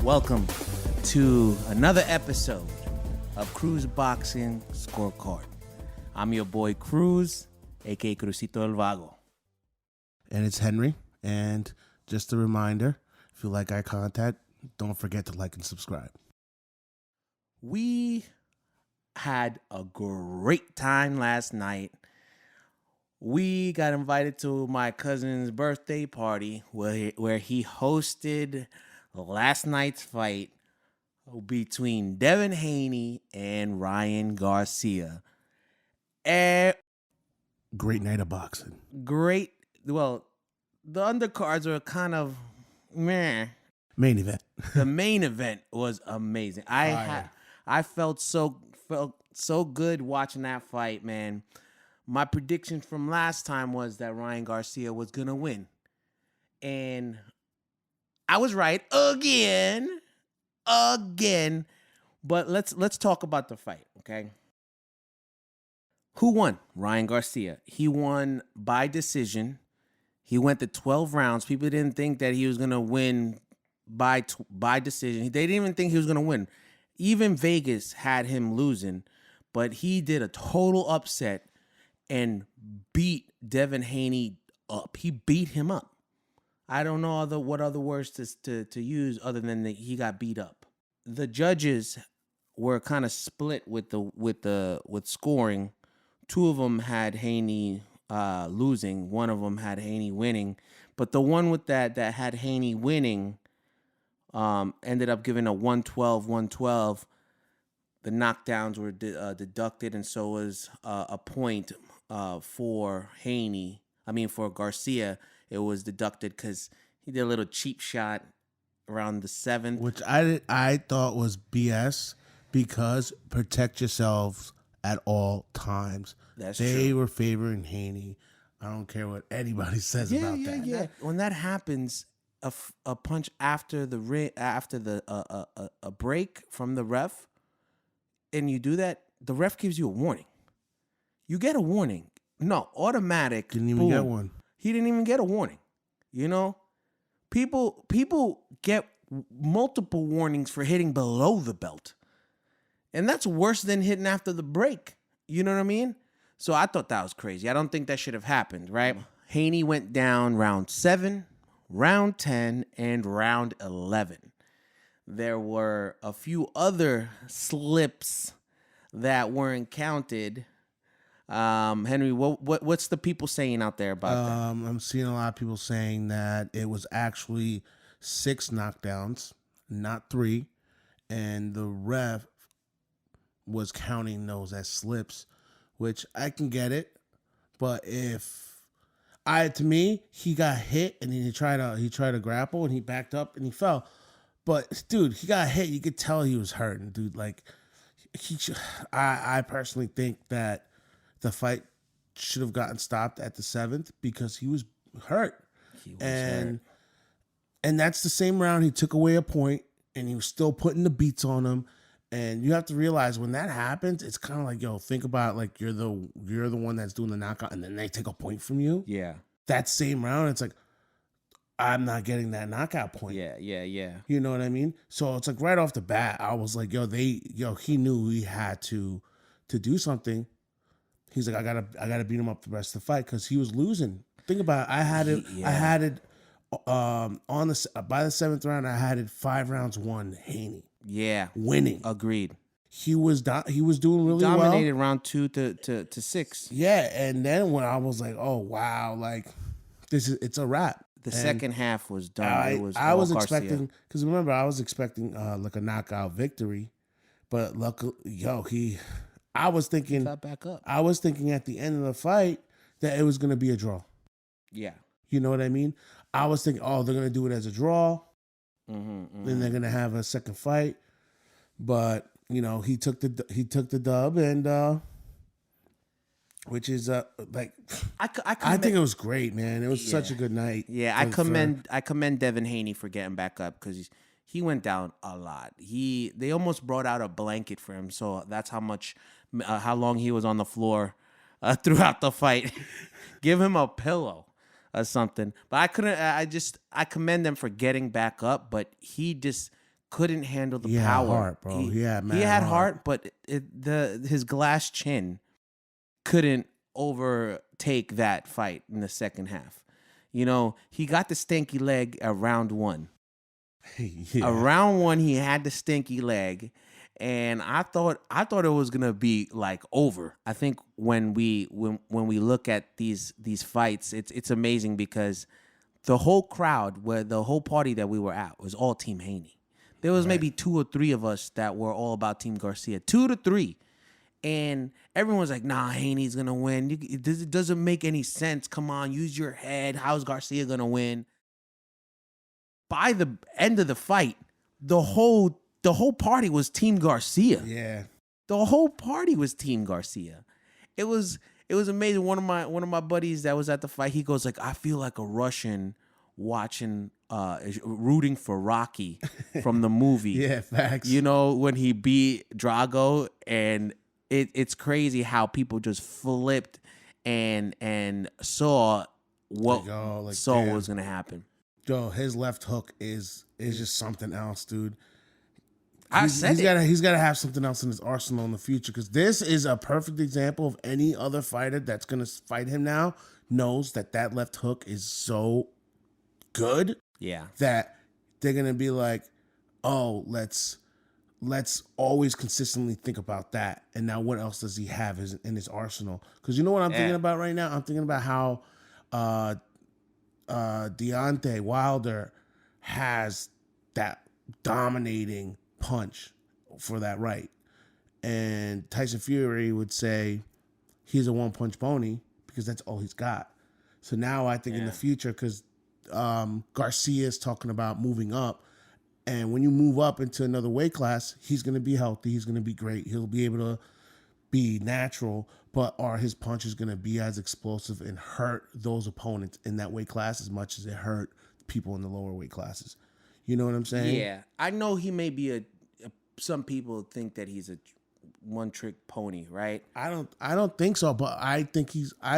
Welcome to another episode of Cruz Boxing Scorecard. I'm your boy Cruz, aka Crucito el Vago. And it's Henry. And just a reminder, if you like eye contact, don't forget to like and subscribe. We had a great time last night. We got invited to my cousin's birthday party where he hosted last night's fight between Devin Haney and Ryan Garcia. Great night of boxing. Great. Well, the undercards are kind of meh. Main event. The main event was amazing. I felt so good watching that fight, man. My prediction from last time was that Ryan Garcia was gonna win, and I was right again. But let's talk about the fight, okay? Who won? Ryan Garcia. He won by decision. He went to 12 rounds. People didn't think that he was gonna win by decision. They didn't even think he was gonna win. Even Vegas had him losing, but he did a total upset and beat Devin Haney up. He beat him up. I don't know what other words to use other than that he got beat up. The judges were kind of split with scoring. Two of them had Haney losing. One of them had Haney winning. But the one with that had Haney winning ended up giving a 112. The knockdowns were deducted, and so was a point for Haney. For Garcia, it was deducted because he did a little cheap shot around the 7th. Which I thought was BS, because protect yourselves at all times. That's they true. were favoring Haney. I don't care what anybody says about that. Yeah. When that happens, a punch after a break from the ref, and you do that, the ref gives you a warning. You get a warning. No, automatic. Didn't even get one. He didn't even get a warning. You know, people get multiple warnings for hitting below the belt, and that's worse than hitting after the break. You know what I mean? So I thought that was crazy. I don't think that should have happened, right? Haney went down round 7, round 10, and round 11. There were a few other slips that weren't counted. Henry, what's the people saying out there about that? I'm seeing a lot of people saying that it was actually 6 knockdowns, not 3, and the ref was counting those as slips, which I can get it. But to me, he got hit and then he tried to grapple and he backed up and he fell. But dude, he got hit. You could tell he was hurting, dude. Like I personally think that the fight should have gotten stopped at the 7th because he was hurt. And that's the same round he took away a point and he was still putting the beats on him. And you have to realize when that happens, it's kind of like, yo, think about like you're the one that's doing the knockout and then they take a point from you. Yeah. That same round, it's like, I'm not getting that knockout point. Yeah. You know what I mean? So it's like right off the bat, I was like, he knew he had to do something. He's like, I gotta beat him up the rest of the fight because he was losing. Think about it. I had it by the 7th round. I had it 5 rounds won Haney. Yeah, winning. Agreed. He was doing really well. Dominated round 2 to 6. Yeah, and then when I was like, oh wow, like it's a wrap. The second half was done. I was expecting, because remember I was expecting like a knockout victory, but luckily, I was thinking got back up. I was thinking at the end of the fight that it was going to be a draw. Yeah. You know what I mean? I was thinking, they're going to do it as a draw. Then they're going to have a second fight. But, he took the dub, and which is like I think it was great, man. It was such a good night. Yeah, I commend Devin Haney for getting back up because he went down a lot. They almost brought out a blanket for him, so that's how long he was on the floor throughout the fight. Give him a pillow or something. But I commend them for getting back up, but he just couldn't handle the He had power. heart, bro. He had mad had heart. heart, but his glass chin couldn't overtake that fight in the second half. You know, he got the stinky leg at round 1. Yeah. Around 1, he had the stinky leg, and I thought it was gonna be like over. I think when we look at these fights, it's amazing because the whole crowd, the whole party that we were at, was all Team Haney. There was maybe 2 or 3 of us that were all about Team Garcia, 2 to 3. And everyone's like, nah, Haney's going to win. It doesn't make any sense. Come on, use your head. How's Garcia going to win? By the end of the fight, the whole party was Team Garcia. Yeah. The whole party was Team Garcia. It was amazing. One of my buddies that was at the fight, he goes like, I feel like a Russian watching rooting for Rocky from the movie. Yeah, facts. You know, when he beat Drago, and it's crazy how people just flipped and saw what was gonna happen. Yo, his left hook is just something else, dude. He's gotta have something else in his arsenal in the future, because this is a perfect example of any other fighter that's gonna fight him now knows that left hook is so good, that they're gonna be like, oh, let's always consistently think about that. And now what else does he have in his arsenal? Because you know what I'm thinking about right now? I'm thinking about how Deontay Wilder has that dominating punch for that right, and Tyson Fury would say he's a one-punch pony because that's all he's got. So now I think in the future, because Garcia is talking about moving up, and when you move up into another weight class, he's going to be healthy, he's going to be great, he'll be able to be natural, but are his punches going to be as explosive and hurt those opponents in that weight class as much as it hurt people in the lower weight classes? You know what I'm saying? Yeah, I know he may be some people think that he's a one-trick pony, right? I don't think so, but I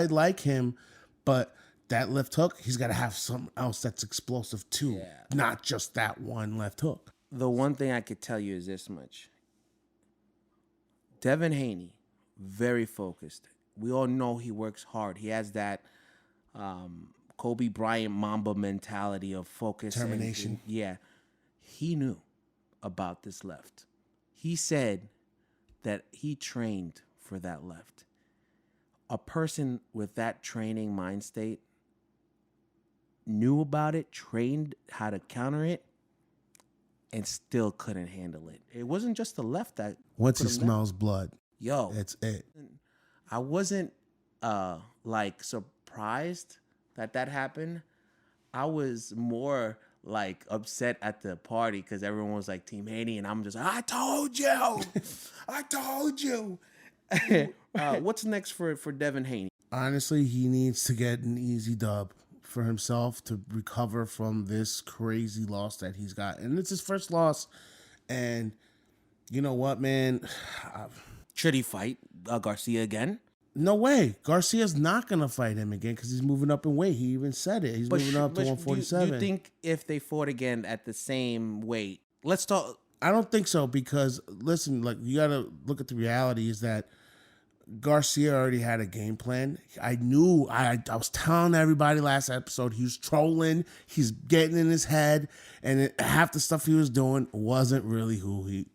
like him, but that left hook, he's got to have something else that's explosive too, not just that one left hook. The one thing I could tell you is this much. Devin Haney, very focused. We all know he works hard. He has that Kobe Bryant Mamba mentality of focus. Determination. He knew about this left. He said that he trained for that left. A person with that training mind state knew about it, trained how to counter it, and still couldn't handle it. It wasn't just the left that once he smells blood, that's it. I wasn't like surprised that happened. I was more like upset at the party because everyone was like Team Haney, and I'm just like, I told you. What's next for Devin Haney? Honestly, he needs to get an easy dub for himself to recover from this crazy loss that he's got. And it's his first loss. And you know what, man? Should he fight Garcia again? No way. Garcia's not going to fight him again because he's moving up in weight. He even said it. He's moving up to 147. Do you think if they fought again at the same weight? Let's talk. I don't think so, because, listen, like, you got to look at the reality is that Garcia already had a game plan. I knew, I was telling everybody last episode, he was trolling, he's getting in his head, and half the stuff he was doing wasn't really who he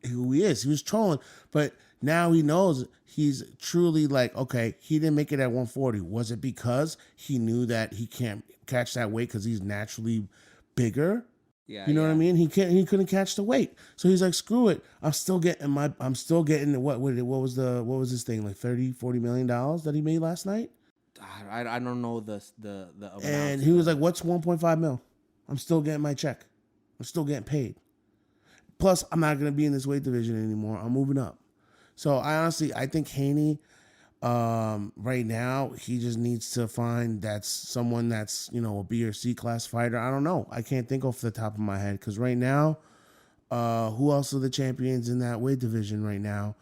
is. He was trolling, but now he knows he's truly like, okay, he didn't make it at 140. Was it because he knew that he can't catch that weight because he's naturally bigger? Yeah, you know what I mean? He couldn't catch the weight. So he's like, screw it. I'm still getting what was his thing, like $30-40 million that he made last night? I don't know the and he was like, what's 1.5 mil? I'm still getting my check. I'm still getting paid. Plus, I'm not gonna be in this weight division anymore. I'm moving up. So I think Haney, right now, he just needs to find someone that's, a B or C class fighter. I don't know. I can't think off the top of my head, because right now, who else are the champions in that weight division right now?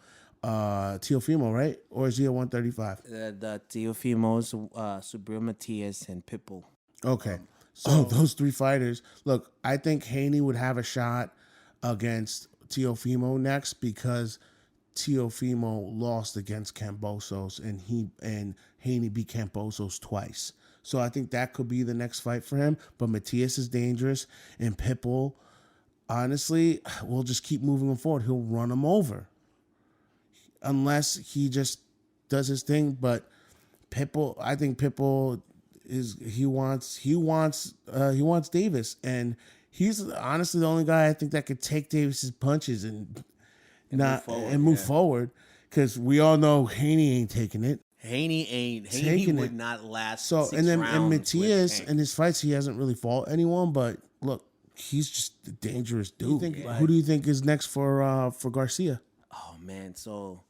Teofimo, right? Or is he at 135? The Teofimos, Subriel Matias, and Pitbull. Okay. So those three fighters. Look, I think Haney would have a shot against Teofimo next because Teofimo lost against Kambosos and Haney beat Kambosos twice. So I think that could be the next fight for him. But Matias is dangerous, and Pitbull, honestly, we'll just keep moving him forward. He'll run him over unless he just does his thing. But Pitbull, I think Pitbull he wants Davis, and he's honestly the only guy I think that could take Davis's punches and move forward, because we all know Haney ain't taking it. Haney would not last. So 6 and then rounds and Matias with in his fights, he hasn't really fought anyone, but look, he's just a dangerous dude. Who do you think is next for Garcia? Oh man, so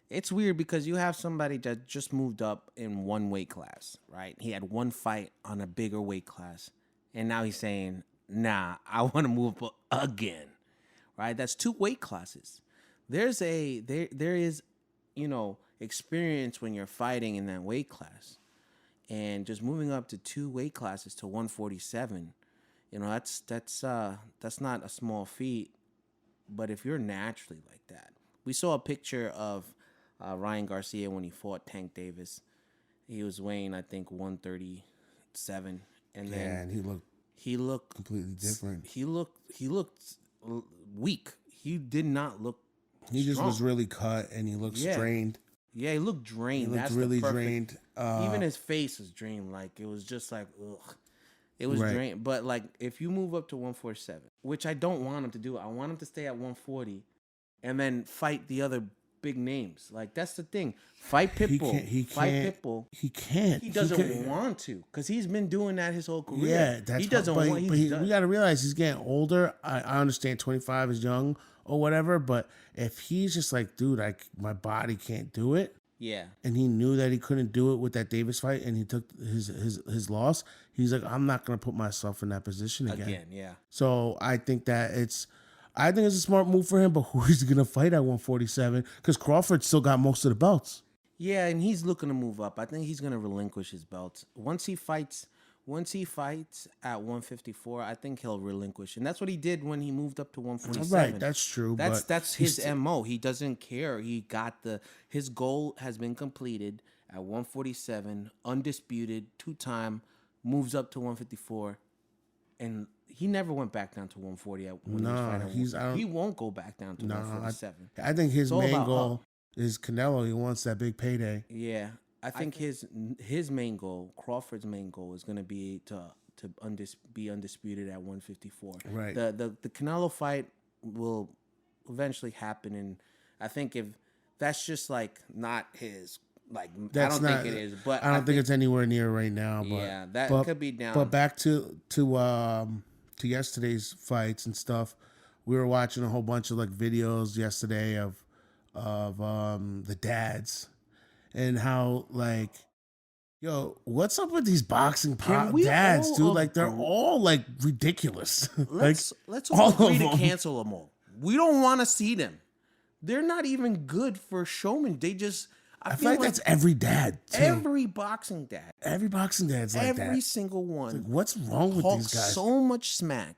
it's weird because you have somebody that just moved up in one weight class, right? He had one fight on a bigger weight class, and now he's saying, "Nah, I want to move up again." Right? That's 2 weight classes. There is, experience when you're fighting in that weight class, and just moving up to 2 weight classes to 147. That's not a small feat. But if you're naturally like that, we saw a picture of Ryan Garcia when he fought Tank Davis. He was weighing, I think, 137, and then and he looked completely different. He looked weak. He did not look. He just was really cut, and he looked strained. Yeah, he looked drained. He looked really drained. Even his face was drained. Like, it was just like, ugh. It was drained. But, like, if you move up to 147, which I don't want him to do, I want him to stay at 140 and then fight the other big names. Like, that's the thing. Fight Pitbull. Pitbull. He can't. He doesn't want to, because he's been doing that his whole career. Yeah, that's he doesn't want. We got to realize he's getting older. I understand 25 is young or whatever, but if he's just like, dude, my body can't do it. Yeah. And he knew that he couldn't do it with that Davis fight, and he took his loss. He's like, I'm not gonna put myself in that position again. Yeah. So I think it's a smart move for him. But who is he gonna fight at 147? Because Crawford still got most of the belts. Yeah, and he's looking to move up. I think he's gonna relinquish his belts once he fights at 154. I think he'll relinquish, and that's what he did when he moved up to 147. Right, that's true. That's his MO. He doesn't care. His goal has been completed at 147, undisputed, 2-time, moves up to 154, and he never went back down to 140. He won't go back down to 147. I think his main goal is Canelo. He wants that big payday. Yeah. I think his main goal, Crawford's main goal, is going to be to be undisputed at 154. Right. The Canelo fight will eventually happen, and I think if that's just like not his, like, I don't think it is, but I don't think it's anywhere near right now. But yeah, that could be down. But back to yesterday's fights and stuff, we were watching a whole bunch of like videos yesterday of the dads. And how, like, yo, what's up with these boxing dads, dude? Like, they're all, like, ridiculous. Let's all agree to cancel them all. We don't want to see them. They're not even good for showmen. They just... I feel like that's every dad, too. Every boxing dad. Every boxing dad's like that. Every single one. Like, what's wrong with these guys? So much smack.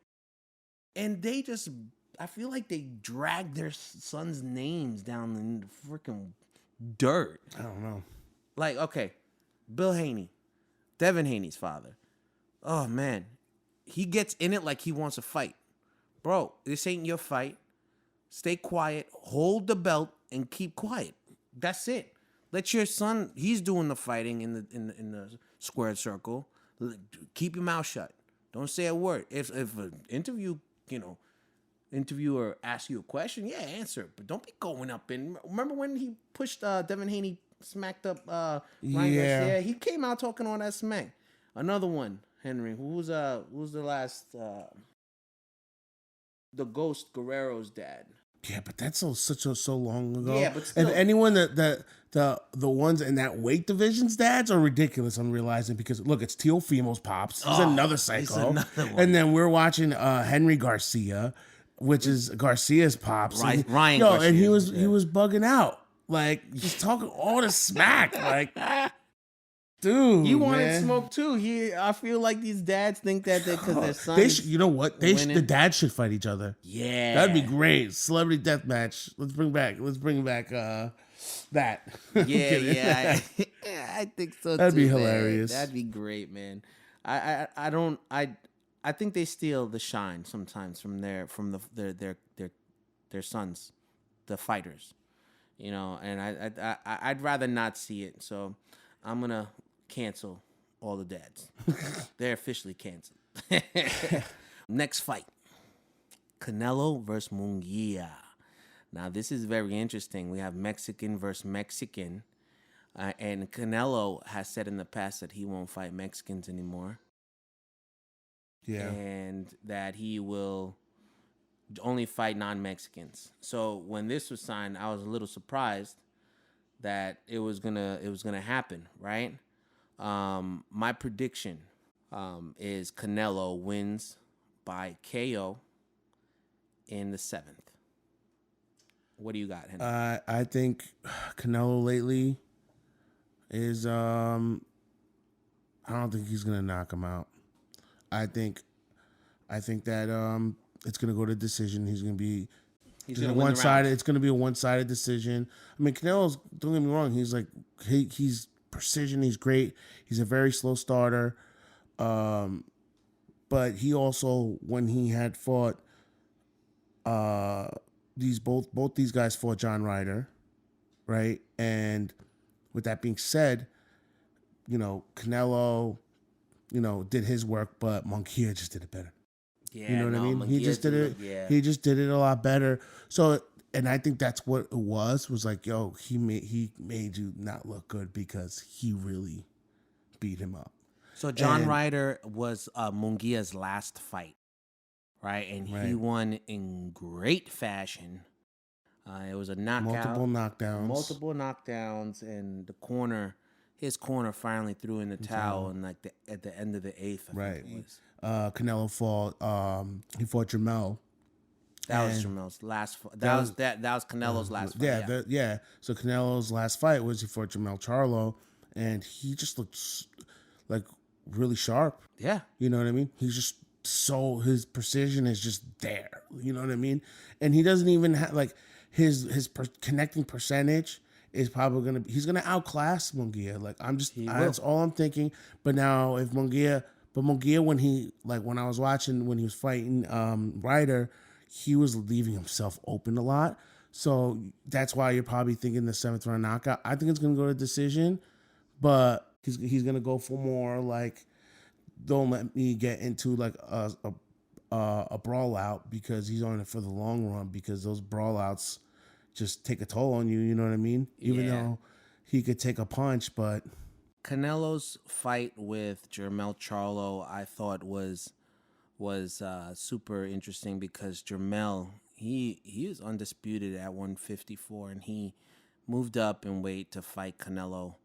And they just... I feel like they drag their sons' names down in the freaking... dirt. I don't know. Like, okay, Bill Haney, Devin Haney's father. Oh, man. He gets in it like he wants to fight. Bro, this ain't your fight. Stay quiet, hold the belt, and keep quiet. That's it. Let your son, he's doing the fighting in the squared circle. Keep your mouth shut. Don't say a word. If an interviewer asks you a question, yeah, answer it. But don't be going up in. Remember when he pushed Devin Haney, smacked up Ryan Garcia? He came out talking all that smack. Another one, Henry. Who's the last? The Ghost Guerrero's dad. Yeah, but that's so long ago. Yeah, but still. And anyone the ones in that weight division's dads are ridiculous. I'm realizing, because look, it's Teofimo's pops. He's another psycho. And then we're watching Henry Garcia, which is Garcia's pops. Ryan Garcia. And he was bugging out, like, just talking all the smack, like. Dude, He wanted man. smoke too. I feel like these dads think that because their sons. You know what? The dads should fight each other. Yeah, That'd be great. Celebrity death match. Let's bring back that. Yeah. I think so. That'd too, be man. hilarious. That'd be great, man. I think they steal the shine sometimes from their sons, the fighters. You know, and I'd rather not see it. So I'm gonna cancel all the dads. They're officially canceled. Next fight, Canelo versus Munguia. Now this is very interesting. We have Mexican versus Mexican, and Canelo has said in the past that he won't fight Mexicans anymore. Yeah, and that he will only fight non-Mexicans. So when this was signed, I was a little surprised that it was gonna happen, right? My prediction is Canelo wins by KO in the 7th. What do you got, Henry? I think Canelo lately is I don't think he's gonna knock him out. I think that it's gonna go to decision. He's gonna be one-sided. It's gonna be a one-sided decision. I mean, Canelo's, don't get me wrong. He's like he's precision. He's great. He's a very slow starter. But he also, when he had fought both these guys fought John Ryder, right? And with that being said, Canelo, did his work, but Munguia just did it better. Yeah, you know what I mean? He just did it. Yeah. He just did it a lot better. So, and I think that's what it was like, yo, he made you not look good because he really beat him up. So John Ryder was Munguia's last fight, right? And he won in great fashion. It was a knockout. Multiple knockdowns, and his corner finally threw in the towel, and at the end of the 8th, I think it was. Canelo fought Jamel. That was Jamel's last fight. That was Canelo's last fight. Yeah. So Canelo's last fight was he fought Jamel Charlo, and he just looked like really sharp. Yeah. You know what I mean? He's just his precision is just there. You know what I mean? And he doesn't even have his connecting percentage is probably he's gonna outclass Munguia. That's all I'm thinking. But now if Munguia when I was watching when he was fighting Ryder, he was leaving himself open a lot. So that's why you're probably thinking the 7th round knockout. I think it's gonna go to decision, but he's gonna go for more don't let me get into a brawl out, because he's on it for the long run, because those brawl outs just take a toll on you. You know what I mean? Even though he could take a punch, but Canelo's fight with Jermell Charlo, I thought was super interesting, because Jermell, he is undisputed at 154, and he moved up in weight to fight Canelo,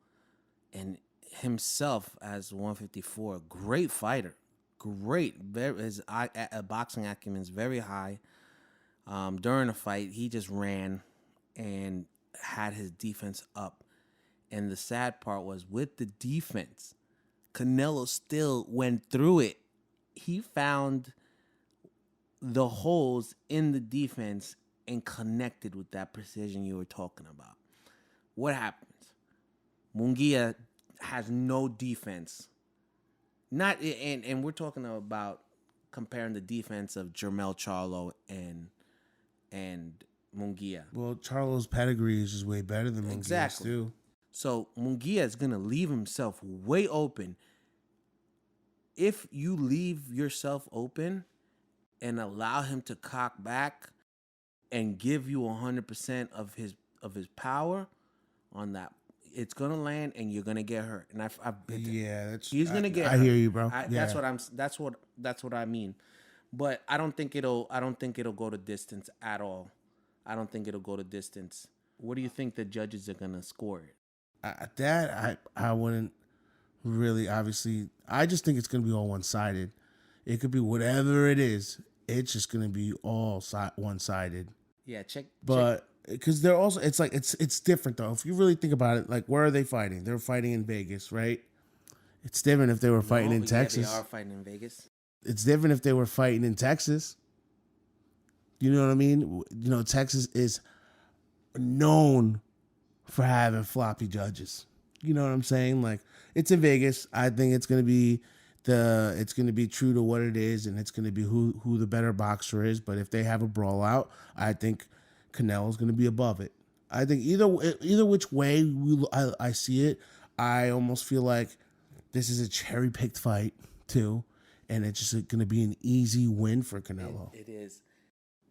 and himself as 154, great fighter, his boxing acumen is very high. During the fight, he just ran and had his defense up. And the sad part was, with the defense, Canelo still went through it. He found the holes in the defense and connected with that precision you were talking about. What happens? Munguia has no defense. And we're talking about comparing the defense of Jermell Charlo and Munguia. Well, Charlo's pedigree is just way better than Munguia's too. So Munguia is going to leave himself way open. If you leave yourself open and allow him to cock back and give you 100% of his power on that, it's going to land and you're going to get hurt. And he's going to get hurt. I hear you, bro. That's what I mean. But I don't think it'll go to distance at all. I don't think it'll go to distance. What do you think the judges are going to score it? I wouldn't really, obviously. I just think it's going to be all one-sided. It could be whatever it is. It's just going to be all one-sided. Yeah, check. But because it's different though. If you really think about it, where are they fighting? They're fighting in Vegas, right? It's different if they were fighting in Yeah, Texas. they are fighting in Vegas. It's different if they were fighting in Texas. You know what I mean? You know, Texas is known for having floppy judges. You know what I'm saying? Like, it's in Vegas. I think it's gonna be true to what it is, and it's gonna be who the better boxer is. But if they have a brawl out, I think Canelo's gonna be above it. I think either which way I see it, I almost feel like this is a cherry picked fight too, and it's just gonna be an easy win for Canelo. It is.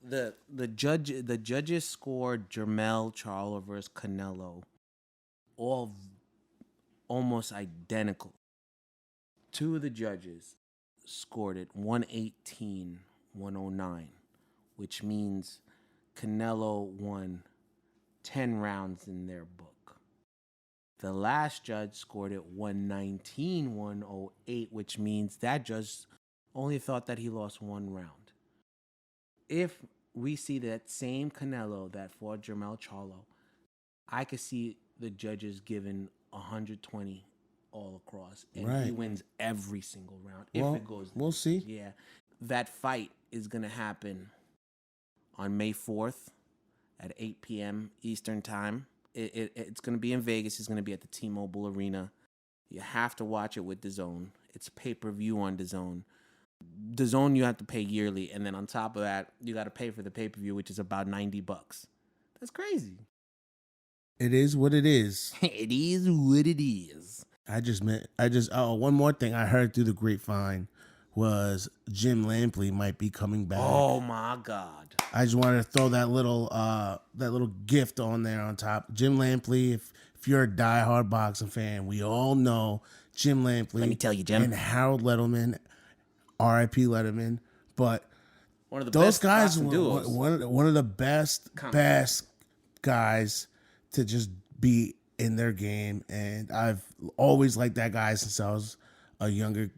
The judges scored Jermell Charlo versus Canelo, all almost identical. Two of the judges scored it 118-109, which means Canelo won 10 rounds in their book. The last judge scored it 119-108, which means that judge only thought that he lost one round. If we see that same Canelo that fought Jermell Charlo, I could see the judges giving 120 all across, and he wins every single round. If it goes, we'll see. Yeah, that fight is gonna happen on May 4th at 8 p.m. Eastern time. It's gonna be in Vegas. It's gonna be at the T-Mobile Arena. You have to watch it with DAZN. It's pay-per-view on DAZN. DAZN you have to pay yearly, and then on top of that, you got to pay for the pay-per-view, which is about $90. That's crazy. It is what it is. It is what it is. One more thing I heard through the grapevine was Jim Lampley might be coming back. Oh my God. I just wanted to throw that little gift on there on top. Jim Lampley, if you're a diehard boxing fan, we all know Jim Lampley. Let me tell you, Jim. And Harold Letterman, R.I.P. Letterman. But one of the those best guys, duos. one of the best guys to just be in their game. And I've always liked that guy since I was a younger,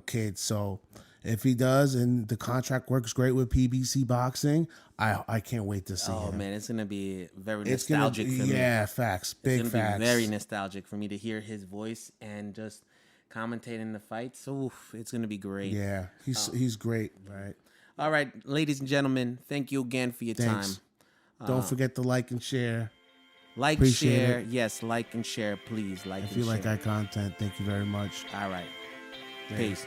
kid. So if he does and the contract works great with PBC Boxing, I can't wait to see him. Oh man, it's gonna be very nostalgic for me. Yeah, facts. Big it's facts. Be very nostalgic for me to hear his voice and just commentating the fights. Oof, it's gonna be great. Yeah, he's great. Right. All right, ladies and gentlemen, thank you again for your time. Don't forget to like and share. Share. Yes, like and share, please. Like and share. If you like our content, thank you very much. All right. Peace.